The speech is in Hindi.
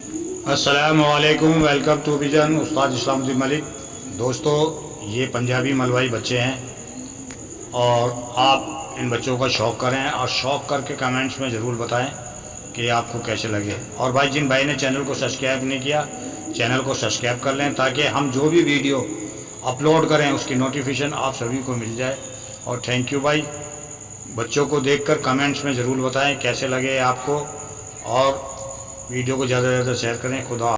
अस्सलाम वालेकुम, वेलकम टू विजन उस्ताद इस्लामुद्दीन मलिक। दोस्तों, ये पंजाबी मलवाई बच्चे हैं और आप इन बच्चों का शौक़ करें और शौक़ करके कमेंट्स में ज़रूर बताएं कि आपको कैसे लगे। और भाई, जिन भाई ने चैनल को सब्सक्राइब नहीं किया, चैनल को सब्सक्राइब कर लें ताकि हम जो भी वीडियो अपलोड करें उसकी नोटिफिकेशन आप सभी को मिल जाए। और थैंक यू भाई। बच्चों को देखकर कमेंट्स में ज़रूर बताएं कैसे लगे आपको और वीडियो को ज़्यादा से ज़्यादा शेयर करें। खुदा